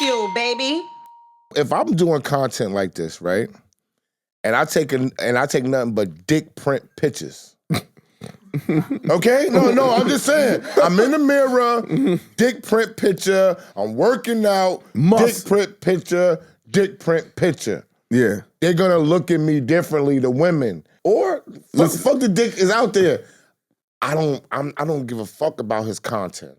BagFuel, baby. If I'm doing content like this, right, and I take nothing but dick print pictures. Okay? No, I'm just saying. I'm in the mirror, dick print picture. I'm working out, dick print picture. Yeah. They're gonna look at me differently, the women. Or fuck the dick is out there. I don't give a fuck about his content.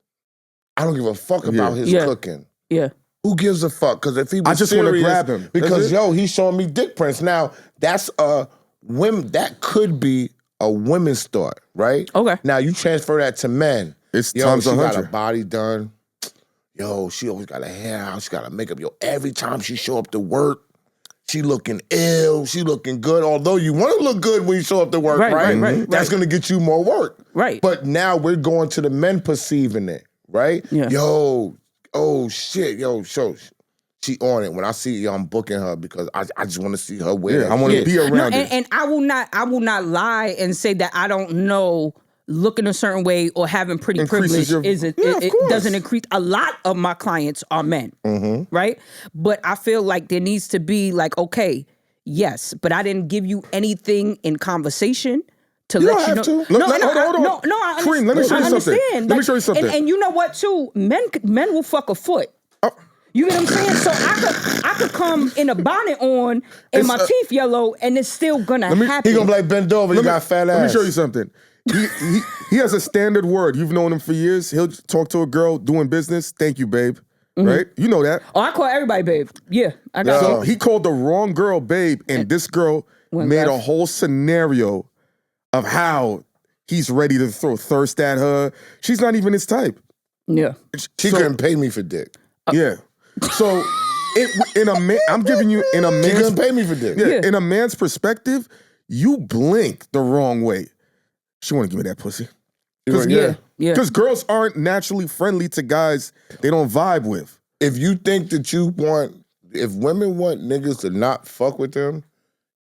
I don't give a fuck about his cooking. Yeah. Who gives a fuck? Because if he was I just serious, want to grab him. Because he's showing me dick prints. Now, that's that could be a women's thought, right? Okay. Now you transfer that to men. It's yo, times she 100. got a body done. Yo, she always got a hair out. She got a makeup. Yo, every time she show up to work, she looking ill. She looking good. Although you want to look good when you show up to work, right? That's going to get you more work. Right. But now we're going to the men perceiving it, right? Yeah. Yo, oh shit, yo, she on it. When I see you, I'm booking her because I just want to see her wear. I want to be around it. And I will not lie and say that I don't know looking a certain way or having pretty privilege it doesn't increase. A lot of my clients are men, right? But I feel like there needs to be like, okay, yes, but I didn't give you anything in conversation to let you know. Hold on. Kareem, let me show you something. Let me show you something. And you know what, too? Men will fuck a foot. You get what I'm saying? So I could come in a bonnet on and my teeth yellow and it's still gonna happen. He gonna be like, bend over, you got fat ass. Let me show you something. He has a standard word. You've known him for years. He'll talk to a girl doing business. Thank you, babe. Right? You know that. Oh, I call everybody babe. Yeah, I got So he called the wrong girl babe, and this girl made a whole scenario of how he's ready to throw thirst at her. She's not even his type. Yeah. She couldn't pay me for dick. Yeah. So I'm giving you in a man's, she couldn't pay me for dick. Yeah, in a man's perspective, you blink the wrong way. She want to give me that pussy. Because girls aren't naturally friendly to guys they don't vibe with. If you think that if women want niggas to not fuck with them,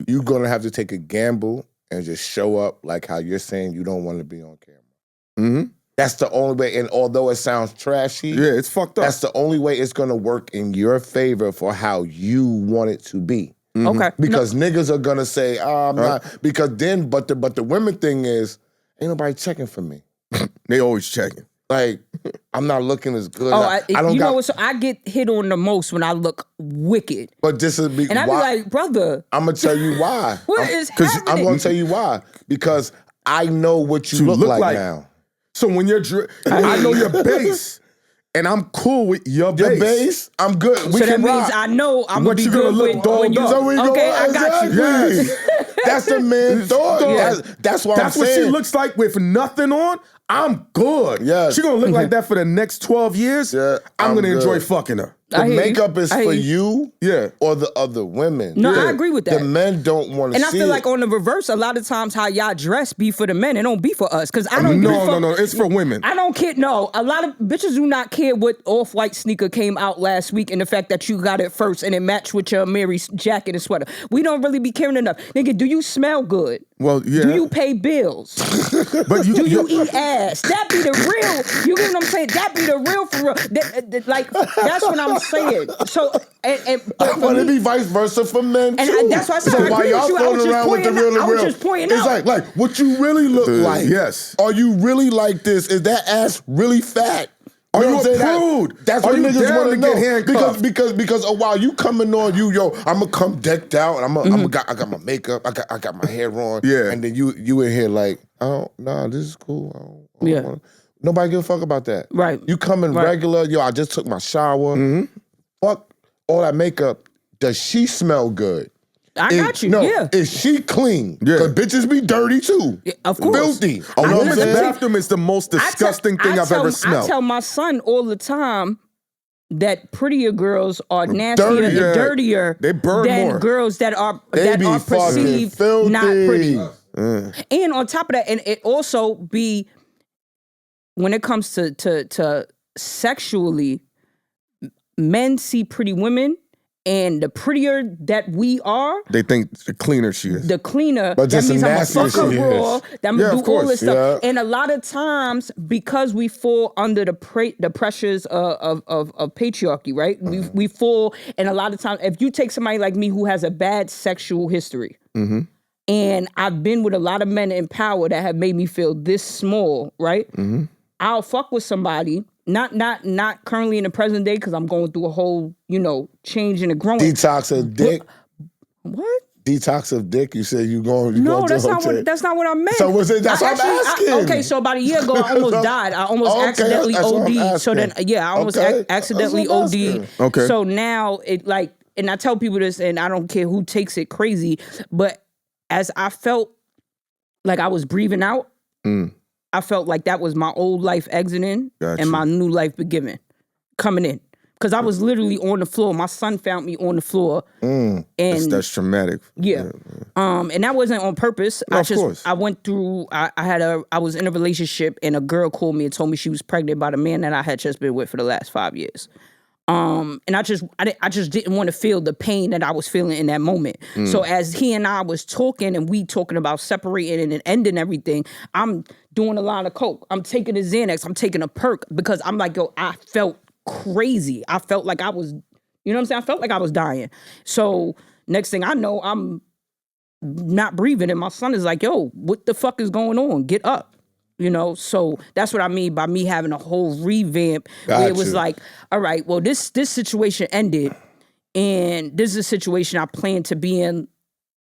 you're gonna have to take a gamble and just show up like how you're saying you don't want to be on camera. That's the only way, and although it sounds trashy, it's fucked up. That's the only way it's gonna work in your favor for how you want it to be. Okay. Because niggas are gonna say, I'm not, because then, but the women thing is, ain't nobody checking for me. They always checking. Like, I'm not looking as good. So I get hit on the most when I look wicked. But this is and I be like, brother. I'm gonna tell you why. What is happening? I'm gonna tell you why. Because I know what you look like now. So when you're, I know your base, and I'm cool with your base. Your base, I'm good. So that means I know I'm gonna be good when you. Okay, I got you. Yes. That's the man thought. Yeah. That's what I'm saying. That's what she looks like with nothing on. I'm good. Yeah. She gonna look like that for the next 12 years. Yeah, I'm gonna enjoy fucking her. The makeup is for you or the other women. No, I agree with that. The men don't want to see it. And I feel like on the reverse, a lot of times how y'all dress be for the men. It don't be for us. Because I don't No, it's for women. I don't care. No, a lot of bitches do not care what off-white sneaker came out last week and the fact that you got it first and it matched with your Mary's jacket and sweater. We don't really be caring enough. Nigga, do you smell good? Well, yeah. Do you pay bills? But do you eat ass? That be the real. You get what I'm saying? That be the real for real. Like, that's what I'm saying. So, I want to be vice versa for men too. And that's why I said, so while y'all floating around with the real and real, it's like what you really look like. Yes. Are you really like this? Is that ass really fat? Are you a prude? That's what niggas want to know. Because while you coming on, I'm gonna come decked out, and I got my makeup, I got my hair on, and then you in here like, oh no, this is cool. I don't wanna. Nobody give a fuck about that. Right. You coming regular, I just took my shower. Fuck all that makeup. Does she smell good? I got you. No, yeah. Is she clean? Yeah. Because bitches be dirty too. Yeah, of course. Filthy. A woman's bathroom is the most disgusting thing I've ever smelled. I tell my son all the time that prettier girls are nastier and dirtier they burn than more. Girls that are perceived not pretty. And on top of that, and it also be when it comes to sexually, men see pretty women And the prettier that we are, they think the cleaner she is. The cleaner, but that means I'm gonna nastier fuck her she raw. is. That I'm gonna do all this stuff. Yeah. And a lot of times, because we fall under the pressures of patriarchy, right? We fall, and a lot of times, if you take somebody like me who has a bad sexual history, and I've been with a lot of men in power that have made me feel this small, right? I'll fuck with somebody. Not currently in the present day because I'm going through a whole, change and a growing. Detox of dick. What? Detox of dick. You said you going. No, that's not what I meant. So was it? That's what I'm asking. Okay, so about a year ago, I almost died. I almost accidentally OD'd. So then, I almost accidentally OD'd. Okay. So now and I tell people this, and I don't care who takes it crazy, but as I felt like I was breathing out. I felt like that was my old life exiting and my new life beginning, coming in. Because I was literally on the floor. My son found me on the floor. And that's traumatic. Yeah. And that wasn't on purpose. No, of course. I went through, I was in a relationship and a girl called me and told me she was pregnant by the man that I had just been with for the last 5 years. And I just didn't want to feel the pain that I was feeling in that moment. So as he and I was talking and we talking about separating and ending everything, I'm doing a lot of coke. I'm taking a Xanax. I'm taking a perk because I'm like, yo, I felt crazy. I felt like I was, you know what I'm saying? I felt like I was dying. So next thing I know, I'm not breathing. And my son is like, yo, what the fuck is going on? Get up. So that's what I mean by me having a whole revamp where it was like, all right, well, this situation ended and this is a situation I plan to be in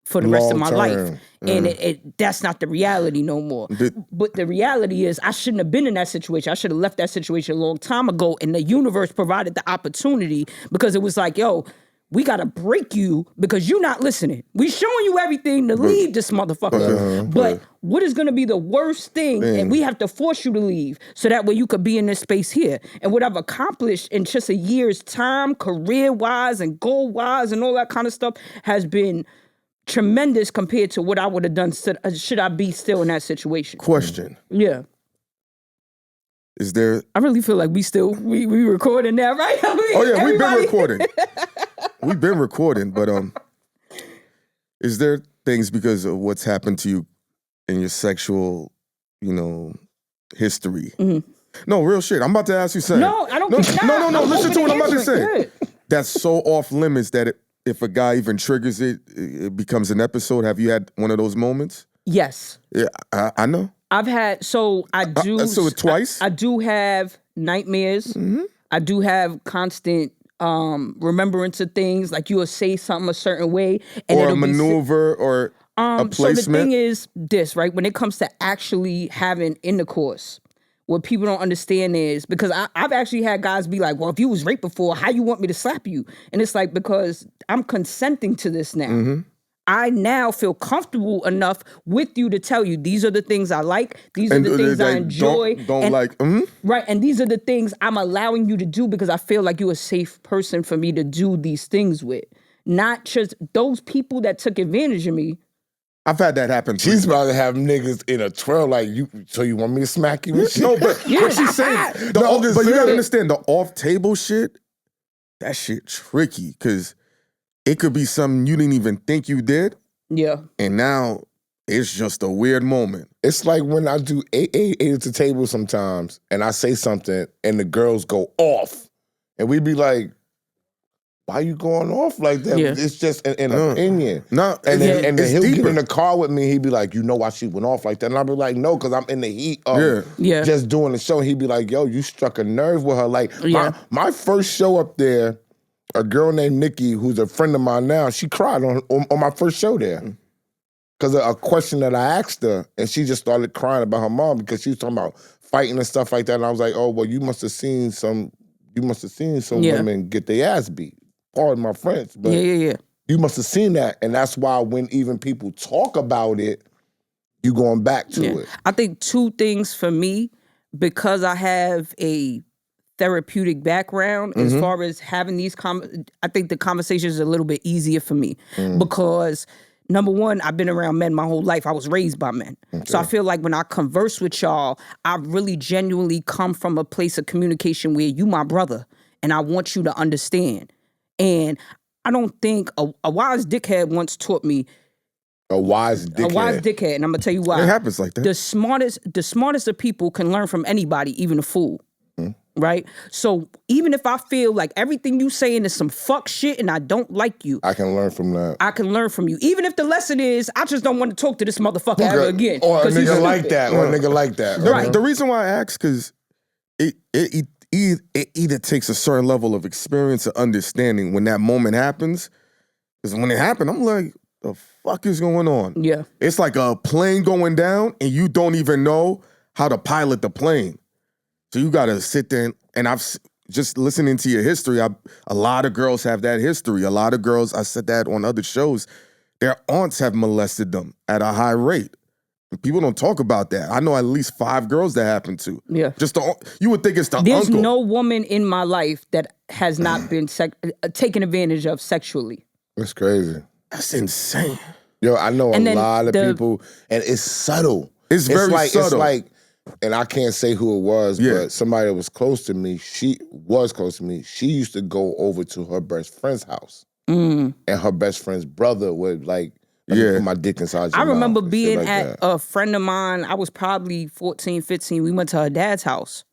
for the rest of my life. And that's not the reality no more. But the reality is I shouldn't have been in that situation. I should have left that situation a long time ago. And the universe provided the opportunity because it was like, yo, we got to break you because you're not listening. We showing you everything to leave this motherfucker. But what is going to be the worst thing? And we have to force you to leave so that way you could be in this space here. And what I've accomplished in just a year's time, career-wise and goal-wise and all that kind of stuff has been tremendous compared to what I would have done should I be still in that situation. Question. Yeah. Is there... I really feel like we recording now, right? We've been recording. We've been recording, but is there things because of what's happened to you in your sexual, history? No, real shit. I'm about to ask you something. No, I don't. No. Listen to what I'm about to say. That's so off limits that if a guy even triggers it, it becomes an episode. Have you had one of those moments? Yes. Yeah, I know. I've had. So I do. So twice. I do have nightmares. I do have constant remembrance of things, like you will say something a certain way and or a maneuver or a placement. So the thing is this, right? When it comes to actually having intercourse, what people don't understand is because I've actually had guys be like, well, if you was raped before, how you want me to slap you? And it's like, because I'm consenting to this now. I now feel comfortable enough with you to tell you these are the things I like, these are the things I enjoy. Right, and these are the things I'm allowing you to do because I feel like you're a safe person for me to do these things with. Not just those people that took advantage of me. I've had that happen. She's about to have niggas in a twirl like you. So you want me to smack you? No, but what she's saying. But you gotta understand the off-table shit. That shit tricky because it could be something you didn't even think you did. Yeah. And now it's just a weird moment. It's like when I do eight at the table sometimes and I say something and the girls go off. And we be like, why you going off like that? Yeah. It's just an opinion. No, and then he'll get in the car with me. He'd be like, you know why she went off like that? And I'll be like, no, because I'm in the heat of just doing the show. And he'd be like, yo, you struck a nerve with her. Like my first show up there, a girl named Nikki, who's a friend of mine now, she cried on my first show there. Because of a question that I asked her, and she just started crying about her mom because she was talking about fighting and stuff like that. And I was like, oh, well, you must have seen some women get their ass beat. Pardon my French, but you must have seen that. And that's why when even people talk about it, you going back to it. I think two things for me, because I have a therapeutic background as far as having these I think the conversation is a little bit easier for me because number one, I've been around men my whole life. I was raised by men. Okay. So I feel like when I converse with y'all, I really genuinely come from a place of communication where you my brother and I want you to understand. And don't think a wise dickhead once taught me. A wise dickhead, and I'm gonna tell you why. It happens like that. The smartest of people can learn from anybody, even a fool. Right? So even if I feel like everything you saying is some fuck shit and I don't like you, I can learn from that. I can learn from you. Even if the lesson is, I just don't want to talk to this motherfucker ever again. Or a nigga like that. Or a nigga like that. Right. The reason why I ask, because it either takes a certain level of experience or understanding when that moment happens. Because when it happened, I'm like, the fuck is going on? Yeah. It's like a plane going down and you don't even know how to pilot the plane. So you got to sit there and I've just listening to your history. A lot of girls have that history. A lot of girls, I said that on other shows, their aunts have molested them at a high rate. People don't talk about that. I know at least 5 girls that happened to. Yeah. You would think it's the There's uncle. no woman in my life that has not been taken advantage of sexually. That's crazy. That's insane. Yo, I know a lot of people, and it's subtle. It's very subtle. It's like, and I can't say who it was, but somebody that was close to me, she used to go over to her best friend's house. And her best friend's brother would like, let me put my dick inside your I remember mouth being like at a friend of mine, I was probably 14, 15. We went to her dad's house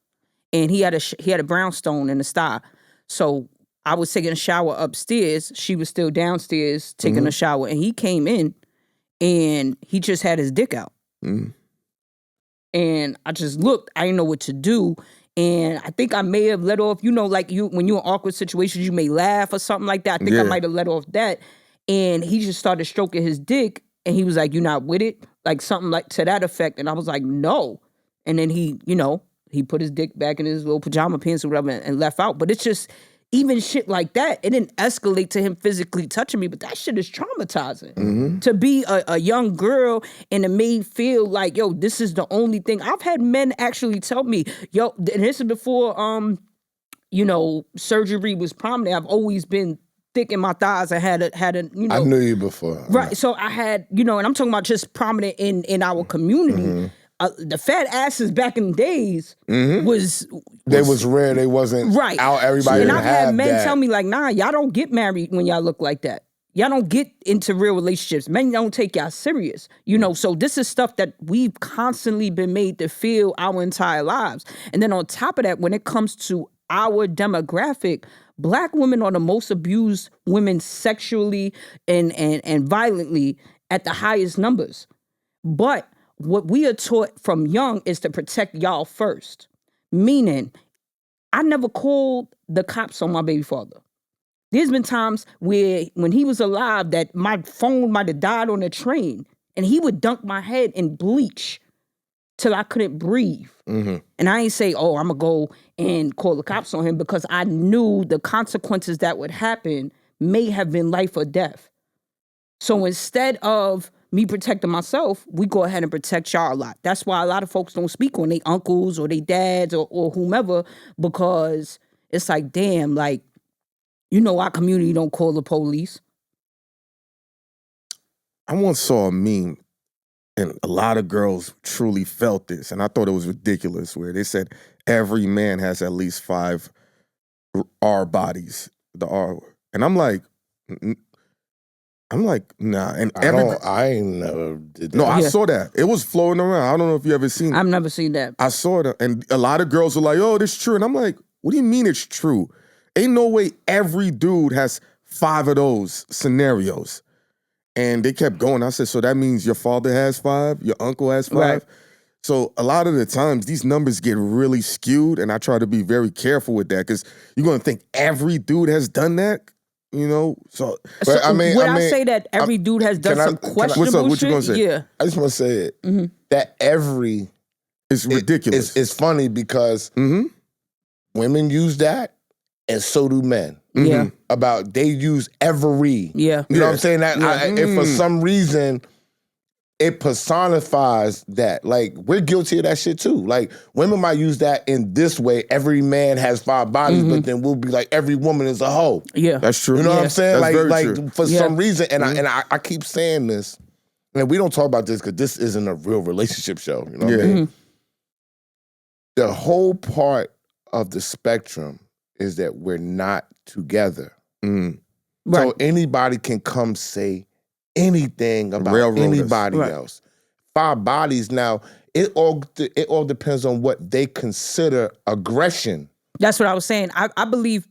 and he had a brownstone in the sty. So I was taking a shower upstairs. She was still downstairs taking a shower. And he came in and he just had his dick out. And I just looked. I didn't know what to do. And I think I may have let off, like when you're in awkward situations, you may laugh or something like that. I think I might have let off that. And he just started stroking his dick. And he was like, "You not with it?" Like something like to that effect. And I was like, "No." And then he put his dick back in his little pajama pants or whatever and left out. But it's just, even shit like that, it didn't escalate to him physically touching me, but that shit is traumatizing. To be a young girl and it made feel like, yo, this is the only thing. I've had men actually tell me, yo, and this is before, surgery was prominent. I've always been thick in my thighs. I had a I knew you before. Right. So I had, and I'm talking about just prominent in our community. The fat asses back in the days was rare. They wasn't out. Everybody and didn't I've had men that. tell me like, "Nah, y'all don't get married when y'all look like that. Y'all don't get into real relationships. Men don't take y'all serious." So this is stuff that we've constantly been made to feel our entire lives. And then on top of that, when it comes to our demographic, Black women are the most abused women sexually and violently at the highest numbers. But what we are taught from young is to protect y'all first. Meaning, I never called the cops on my baby father. There's been times where when he was alive that my phone might have died on a train and he would dunk my head in bleach till I couldn't breathe. And I ain't say, "Oh, I'm going to go and call the cops on him," because I knew the consequences that would happen may have been life or death. So instead of me protecting myself, we go ahead and protect y'all a lot. That's why a lot of folks don't speak on their uncles or their dads or whomever, because it's like, damn, like, our community don't call the police. I once saw a meme, and a lot of girls truly felt this, and I thought it was ridiculous, where they said every man has at least 5 R bodies, the R. And I'm like, nah. And I ain't never did that. No, I saw that. It was floating around. I don't know if you ever seen it. I've never seen that. I saw it, and a lot of girls were like, "Oh, this is true." And I'm like, what do you mean it's true? Ain't no way every dude has 5 of those scenarios. And they kept going. I said, so that means your father has 5, your uncle has 5. Right. So a lot of the times these numbers get really skewed, and I try to be very careful with that, because you're going to think every dude has done that. So but I say that every dude has done some questionable what's up? What shit? you gonna say? Yeah. I just want to say it. That every is ridiculous. It's funny because women use that, and so do men. Yeah. About they use every. Yeah. You know what I'm saying? That if for some reason it personifies that. Like, we're guilty of that shit too. Like, women might use that in this way. Every man has 5 bodies, but then we'll be like, every woman is a hoe. Yeah, that's true. You know what I'm saying? That's like for some reason, and I keep saying this, and we don't talk about this because this isn't a real relationship show. You know what I mean? The whole part of the spectrum is that we're not together. Right. So anybody can come say anything about Railroad us. anybody Right. else. 5 bodies now. It all depends on what they consider aggression. That's what I was saying. I believe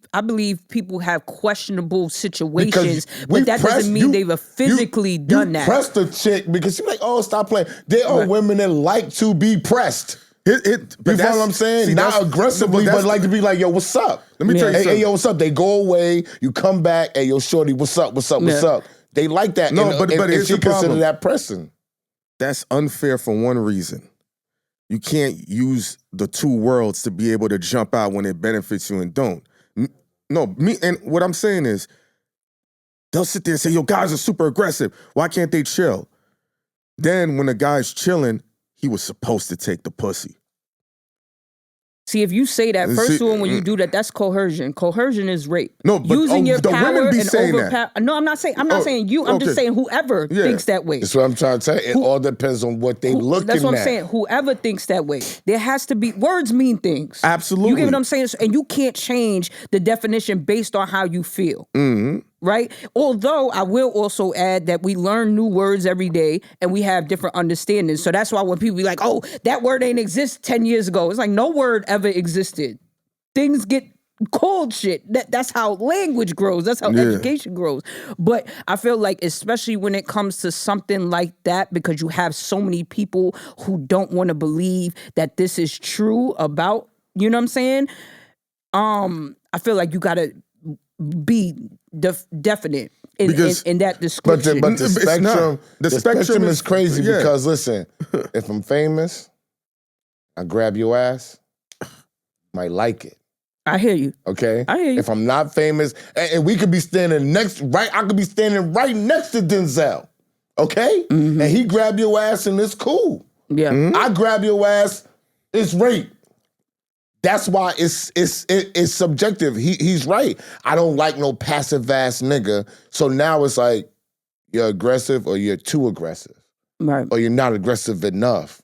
people have questionable situations, Because but that doesn't mean they've physically done that. You pressed a chick because she's like, oh, stop playing. There are women that like to be pressed. You know what I'm saying? See, not aggressively, but like to be like, yo, what's up? Let me tell you something. Hey, yo, what's up? They go away, you come back, hey, yo, shorty, what's up? What's up? They like that. No, but here's she the problem. consider that pressing. That's unfair for one reason. You can't use the 2 worlds to be able to jump out when it benefits you and don't. And what I'm saying is, they'll sit there and say, yo, guys are super aggressive. Why can't they chill? Then when the guy's chilling, he was supposed to take the pussy. See, if you say that, first of all, when you do that, that's coercion. Coercion is rape. No, but using your the power women be and saying overpower. No, I'm not saying you. I'm just saying whoever thinks that way. That's what I'm trying to tell you. It all depends on what they looking at. That's what I'm saying. Whoever thinks that way, there has to be words mean things. Absolutely. You get what I'm saying? And you can't change the definition based on how you feel. Mm-hmm. Right? Although I will also add that we learn new words every day and we have different understandings. So that's why when people be like, oh, that word ain't exist 10 years ago. It's like no word ever existed. Things get called shit. That's how language grows. That's how education grows. But I feel like, especially when it comes to something like that, because you have so many people who don't want to believe that this is true about, you know what I'm saying? I feel like you got to be definite in that description. But the spectrum is crazy because, listen, if I'm famous, I grab your ass, might like it. I hear you. Okay? I hear you. If I'm not famous, and we could be standing I could be standing right next to Denzel. Okay? Mm-hmm. And he grab your ass and it's cool. Yeah. Mm-hmm. I grab your ass, it's rape. That's why it's subjective. He's right. I don't like no passive ass nigga. So now it's like you're aggressive or you're too aggressive. Right. Or you're not aggressive enough.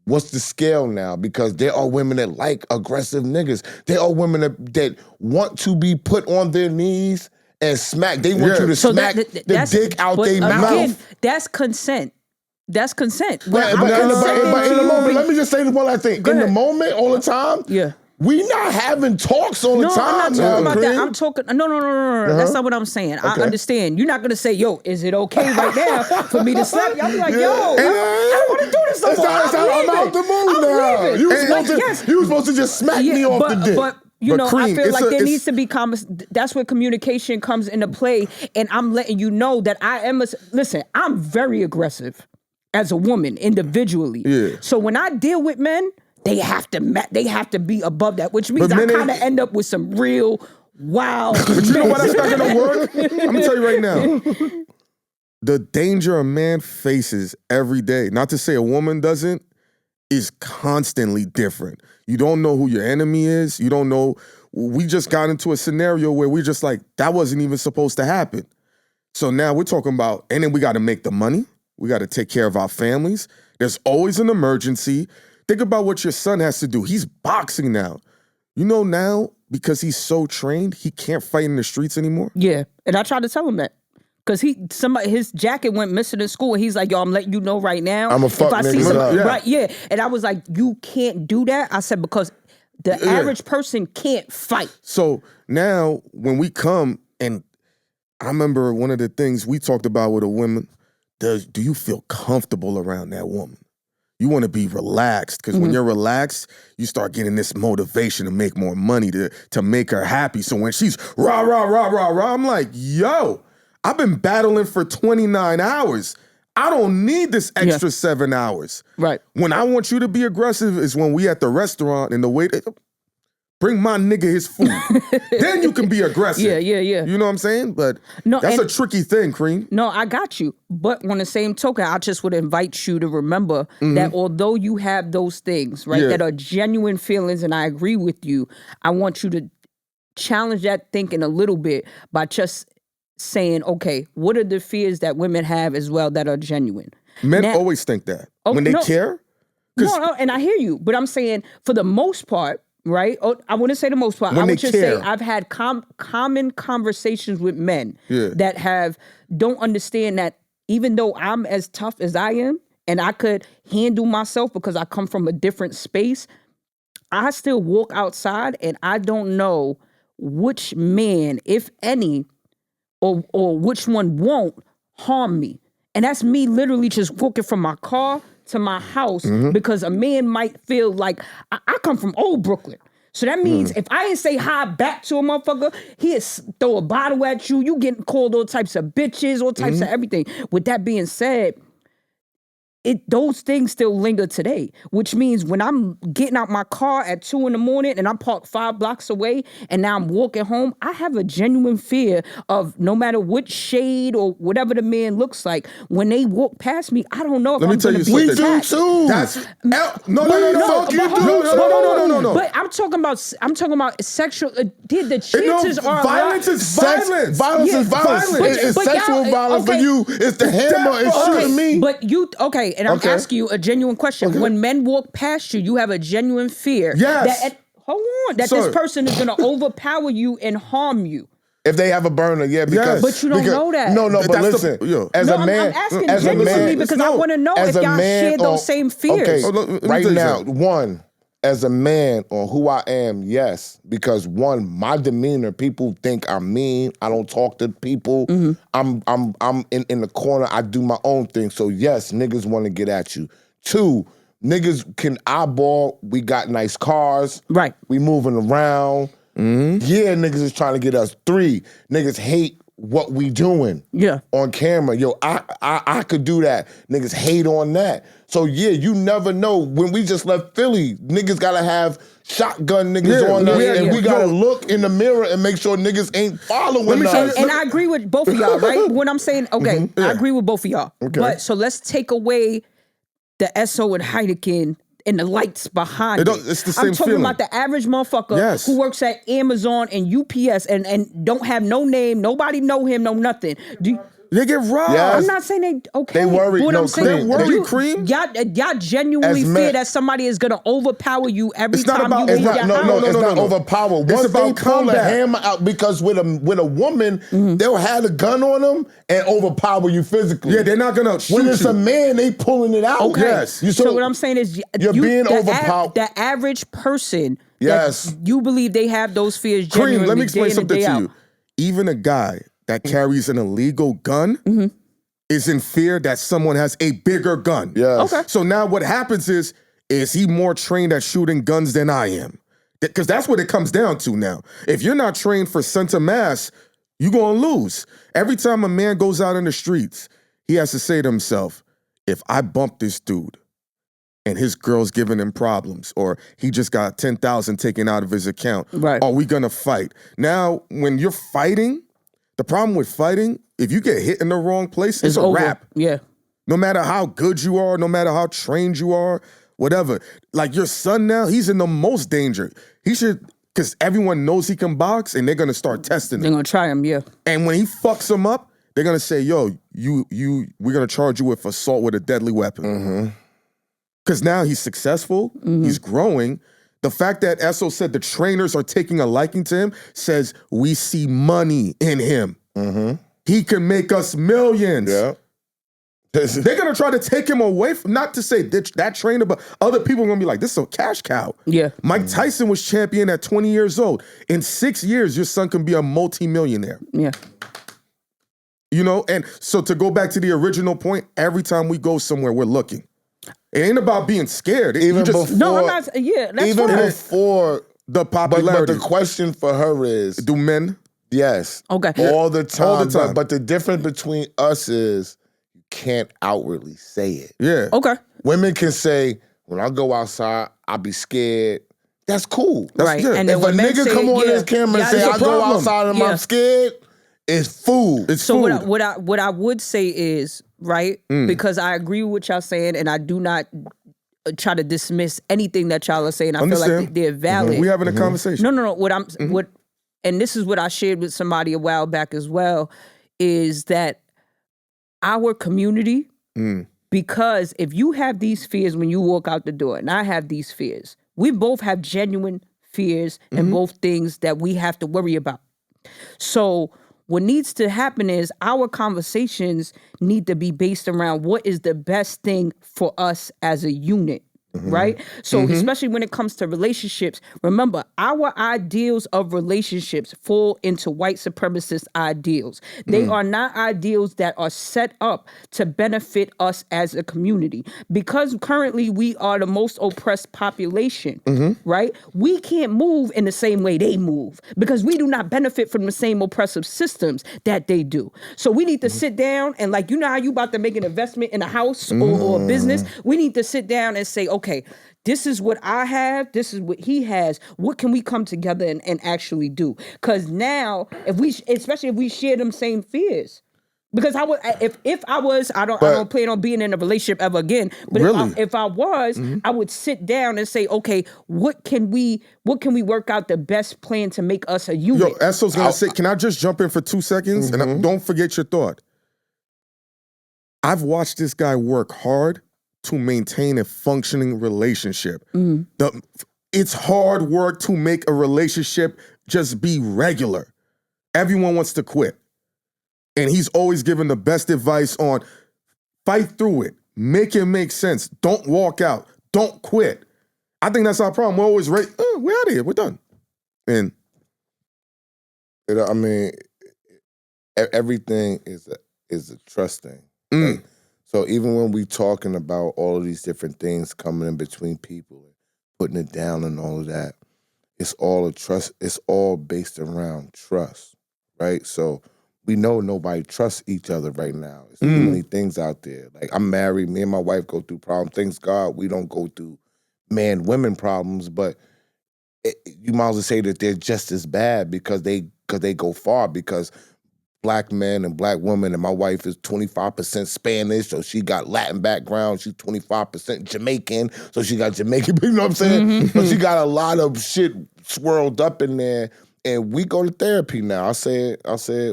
What's the scale now? Because there are women that like aggressive niggas. There are women that want to be put on their knees and smack. They want you to smack the dick out their mouth. That's consent. That's consent. But in the moment, let me just say this one last thing. In the moment, all the time, we not having talks all the time. I'm not talking about that. I'm talking. No. That's not what I'm saying. I understand. You're not gonna say, "Yo, is it okay right now for me to slap you?" I'm like, "Yo, I don't want to do this no more. I'm out the mood now." You were supposed to just smack me off the dick. But I feel like there needs to be that's where communication comes into play, and I'm letting you know that listen, I'm very aggressive as a woman individually. Yeah. So when I deal with men, they have to be above that, which means I kind of end up with some real wild. But you know why that's not gonna work? I'm gonna tell you right now. The danger a man faces every day, not to say a woman doesn't, is constantly different. You don't know who your enemy is. You don't know. We just got into a scenario where we're just like, that wasn't even supposed to happen. So now we're talking about, and then we got to make the money. We got to take care of our families. There's always an emergency. Think about what your son has to do. He's boxing now. You know now, because he's so trained, he can't fight in the streets anymore. Yeah, and I tried to tell him that. Because his jacket went missing in school, and he's like, "Yo, I'm letting you know right now. I'm a fuck nigga." Right, yeah. And I was like, "You can't do that." I said because the average person can't fight. So now when we come, and I remember one of the things we talked about with a woman, do you feel comfortable around that woman? You want to be relaxed, because when you're relaxed, you start getting this motivation to make more money, to make her happy. So when she's rah, rah, rah, rah, rah, I'm like, yo, I've been battling for 29 hours. I don't need this extra 7 hours. Right. When I want you to be aggressive is when we at the restaurant and the waiter, bring my nigga his food. Then you can be aggressive. Yeah. You know what I'm saying? But that's a tricky thing, Cream. No, I got you. But on the same token, I just would invite you to remember that although you have those things, right, that are genuine feelings, and I agree with you, I want you to challenge that thinking a little bit by just saying, okay, what are the fears that women have as well that are genuine? Men always think that. When they care? No, and I hear you. But I'm saying, for the most part, right? Oh, I wouldn't say the most part. When I they would just care. say I've had common conversations with men Yeah. that don't understand that even though I'm as tough as I am and I could handle myself because I come from a different space, I still walk outside and I don't know which man, if any, or which one won't harm me. And that's me literally just walking from my car to my house because a man might feel like I come from old Brooklyn. So that means if I ain't say hi back to a motherfucker, he'll throw a bottle at you. You getting called all types of bitches, all types of everything. With that being said, those things still linger today, which means when I'm getting out my car at 2 a.m. and I'm parked 5 blocks away and now I'm walking home, I have a genuine fear of no matter what shade or whatever the man looks like, when they walk past me, I don't know if Let me I'm tell going to you be something. attacked. too. That's no. But I'm talking about sexual. The chances are violence is violence. Violence is violence. It's but sexual y'all- violence okay. for you. It's the hammer and shooting me. But and I'm Okay. asking you a genuine question. When men walk past you, you have a genuine fear Yes. that Sir. this person is going to overpower you and harm you. If they have a burner, yeah, because Yes. But you don't know that. No, but That's listen, the- as No, a man, I'm asking as a genuinely man, because I want to know if y'all share those same fears. Okay, let me right tell you now, something. one, as a man on who I am, yes, because one, my demeanor, people think I'm mean. I don't talk to people. I'm in the corner. I do my own thing. So yes, niggas want to get at you. 2, niggas can eyeball. We got nice cars. Right. We moving around. Yeah, niggas is trying to get us. 3, niggas hate what we doing. Yeah. On camera. Yo, I could do that. Niggas hate on that. So yeah, you never know. When we just left Philly, niggas gotta have shotgun niggas on us, and we gotta look in the mirror and make sure niggas ain't following us. And I agree with both of y'all, right? When I'm saying, okay, I agree with both of y'all. Okay. But so let's take away the Esso and Heineken and the lights behind it. It's the same I'm talking feeling. about the average motherfucker Yes. who works at Amazon and UPS and don't have no name, nobody know him, no nothing. They get robbed. Yes. I'm not saying they okay. They worry- But what no, I'm saying, Cream. They worry, Cream. Y'all genuinely As men- fear that somebody is gonna overpower you every It's not time about- you It's leave not, your no, house. no, it's not no. overpower. It's Once they about pull the combat. hammer out, because with a woman, they'll have a gun on them and overpower you physically. Yeah, they're not gonna shoot When it's you. a man, they pulling it out. Okay. Yes. So what I'm saying is, you're being overpowered. The average person, Yes. that you believe they have those fears genuinely. Cream, let me explain day in and something day to out. you. Even a guy that carries an illegal gun is in fear that someone has a bigger gun. Yes. Okay. So now what happens is he more trained at shooting guns than I am? Because that's what it comes down to now. If you're not trained for center mass, you're going to lose. Every time a man goes out in the streets, he has to say to himself, if I bump this dude and his girl's giving him problems, or he just got 10,000 taken out of his account, Right. are we going to fight? Now, when you're fighting, the problem with fighting, if you get hit in the wrong place, it's a over. wrap. Yeah. No matter how good you are, no matter how trained you are, whatever. Like your son now, he's in the most danger. He should, because everyone knows he can box, and they're gonna start testing They're him. gonna try him, yeah. And when he fucks them up, they're gonna say, "Yo, we're gonna charge you with assault with a deadly weapon." Because now he's successful, he's growing. The fact that Esso said the trainers are taking a liking to him says we see money in him. He can make us millions. Yeah. They're gonna try to take him away from, not to say that trainer, but other people are gonna be like, this is a cash cow. Yeah. Mike Tyson was champion at 20 years old. In 6 years, your son can be a multi-millionaire. Yeah. You know, and so to go back to the original point, every time we go somewhere, we're looking. It ain't about being scared. Even before, No, I'm not. Yeah, that's even fine. before the but popularity. the question for her is, Do men? yes, Okay. all the time. All the time. But the difference between us is you can't outwardly say it. Yeah. Okay. Women can say, when I go outside, I'll be scared. That's cool. Right. yeah. And then If a when men nigga say, come on yeah, this camera and yeah, say, it's a I go problem. outside and Yeah. I'm scared, it's food. It's So food. what I would say is, right, because I agree with what y'all saying, and I do not try to dismiss anything that y'all are saying. I feel like Understand. they're valid. We having a conversation. No. What and this is what I shared with somebody a while back as well, is that our community, because if you have these fears when you walk out the door, and I have these fears, we both have genuine fears and both things that we have to worry about. So what needs to happen is our conversations need to be based around what is the best thing for us as a unit. Right? So especially when it comes to relationships, remember, our ideals of relationships fall into white supremacist ideals. They are not ideals that are set up to benefit us as a community. Because currently we are the most oppressed population, right? We can't move in the same way they move because we do not benefit from the same oppressive systems that they do. So we need to sit down and, like, you know how you about to make an investment in a house or a business? We need to sit down and say, okay, this is what I have. This is what he has. What can we come together and actually do? Because now, especially if we share them same fears, because I would, if I was, I don't plan on being in a relationship ever again. But really? if I was, I would sit down and say, okay, what can we work out the best plan to make us a unit? Yo, Esso's gonna say, can I just jump in for 2 seconds? And don't forget your thought. I've watched this guy work hard to maintain a functioning relationship. It's hard work to make a relationship just be regular. Everyone wants to quit. And he's always given the best advice on fight through it. Make it make sense. Don't walk out. Don't quit. I think that's our problem. We're always right. We're out of here. We're done. And I mean, everything is a trust thing. Right? So even when we talking about all of these different things coming in between people and putting it down and all of that, it's all a trust. It's all based around trust, right? So we know nobody trusts each other right now. There's too many things out there. Like, I'm married. Me and my wife go through problems. Thanks God we don't go through man-women problems, but you might as well say that they're just as bad because they go far, because Black men and Black women, and my wife is 25% Spanish, so she got Latin background. She's 25% Jamaican, so she got Jamaican, you know what I'm saying? So she got a lot of shit swirled up in there, and we go to therapy now. I said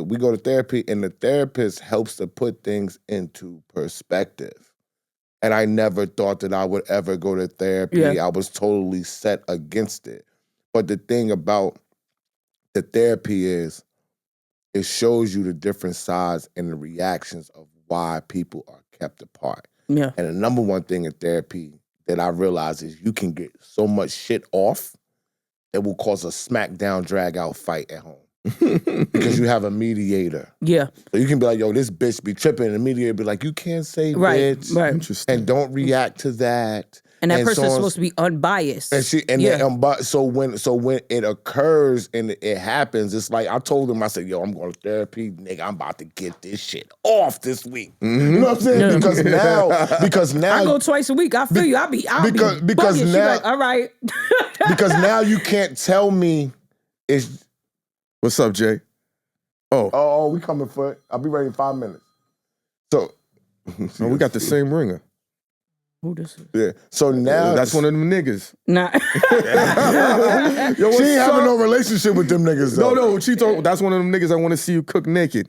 we go to therapy, and the therapist helps to put things into perspective. And I never thought that I would ever go to therapy. Yeah. I was totally set against it. But the thing about the therapy is, it shows you the different sides and the reactions of why people are kept apart. Yeah. And the number one thing in therapy that I realize is you can get so much shit off that will cause a smackdown, drag out fight at home. Because you have a mediator. Yeah. So you can be like, yo, this bitch be tripping, and the mediator be like, you can't say bitch. Right. Interesting. And don't react to that. And that person's supposed to be unbiased. So when it occurs and it happens, it's like I told him, I said, yo, I'm going to therapy, nigga, I'm about to get this shit off this week. You know what I'm saying? Yeah. Because now I go twice a week. I feel you. I'll be because now, like, all right. Because now you can't tell me it's. What's up, Jay? Oh, we coming for it. I'll be ready in 5 minutes. So we got the same ringer. Who this is? Yeah. So now that's one of them niggas. Nah. Yo, she ain't having no relationship with them niggas though. No, she told that's one of them niggas I want to see you cook naked.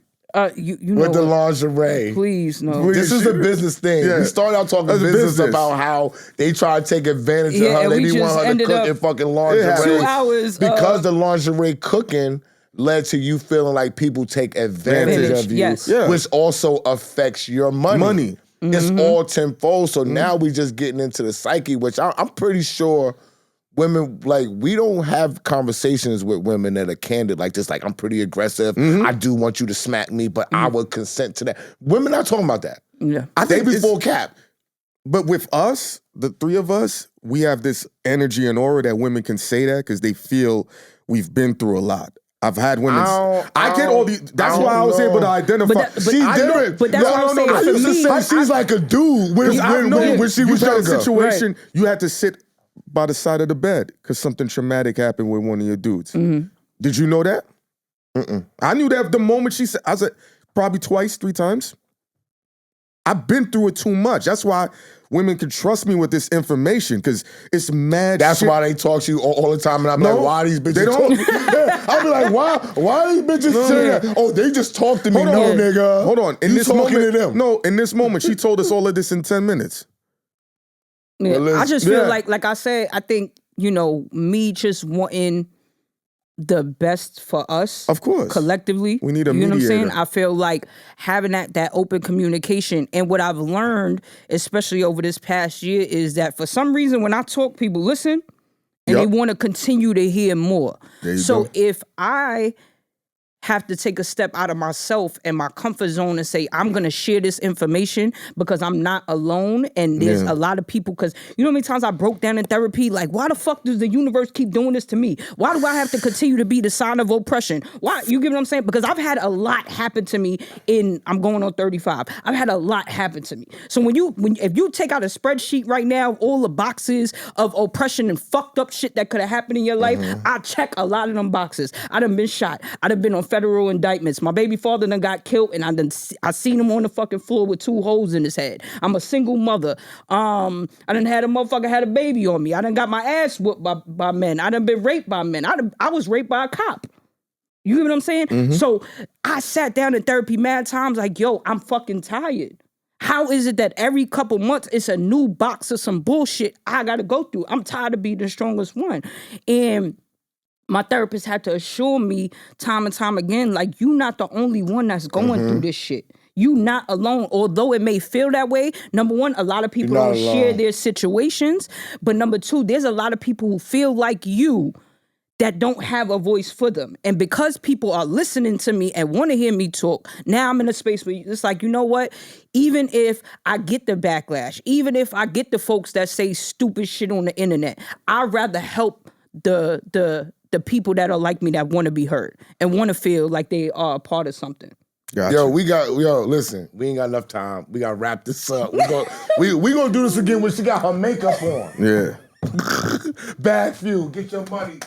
You know with the lingerie. Please, no. This is a business thing. Yeah. We started out talking business about how they try to take advantage of her. They didn't want her to cook in fucking lingerie. 2 hours. Because the lingerie cooking led to you feeling like people take advantage of you, which also affects your money. It's all tenfold. So now we just getting into the psyche, which I'm pretty sure women, like, we don't have conversations with women that are candid, like this, like, I'm pretty aggressive. I do want you to smack me, but I would consent to that. Women not talking about that. Yeah. They be full cap. But with us, the three of us, we have this energy and aura that women can say that because they feel we've been through a lot. I've had women. I get all these. That's why I was able to identify. She's different. But that's what I'm saying. I used to say she's like a dude when she was younger. A situation, you had to sit by the side of the bed because something traumatic happened with one of your dudes. Did you know that? I knew that the moment she said, I said probably twice, 3 times. I've been through it too much. That's why women can trust me with this information because it's mad. That's shit. why they talk to you all the time, and I'm like, why are these bitches talking? I'll be like, why are these bitches saying that? Oh, they just talk to me. Nigga. Hold on. In this moment, she told us all of this in 10 minutes. Yeah. I just feel like I said, I think, me just wanting the best for us. Of course. Collectively. We need a mediator. You know what I'm saying? I feel like having that open communication. And what I've learned, especially over this past year, is that for some reason when I talk, people listen and they want to continue to hear more. So if I have to take a step out of myself and my comfort zone and say, I'm going to share this information because I'm not alone. And there's a lot of people, because you know how many times I broke down in therapy, like, why the fuck does the universe keep doing this to me? Why do I have to continue to be the sign of oppression? Why? You get what I'm saying? Because I've had a lot happen to me I'm going on 35. I've had a lot happen to me. So if you take out a spreadsheet right now, all the boxes of oppression and fucked up shit that could have happened in your life, I check a lot of them boxes. I done been shot. I done been on federal indictments. My baby father done got killed, and I seen him on the fucking floor with 2 holes in his head. I'm a single mother. I done had a motherfucker had a baby on me. I done got my ass whooped by men. I done been raped by men. I was raped by a cop. You get what I'm saying? So I sat down in therapy mad times like, yo, I'm fucking tired. How is it that every couple months it's a new box of some bullshit I gotta go through? I'm tired of being the strongest one. And my therapist had to assure me time and time again, like, you not the only one that's going through this shit. You not alone. Although it may feel that way, number one, a lot of people don't share their situations. But number two, there's a lot of people who feel like you that don't have a voice for them. And because people are listening to me and want to hear me talk, now I'm in a space where it's like, you know what? Even if I get the backlash, even if I get the folks that say stupid shit on the internet, I'd rather help the people that are like me that want to be heard and want to feel like they are a part of something. Gotcha. Listen, we ain't got enough time. We gotta wrap this up. We gonna do this again when she got her makeup on. Yeah. BagFuel, get your money.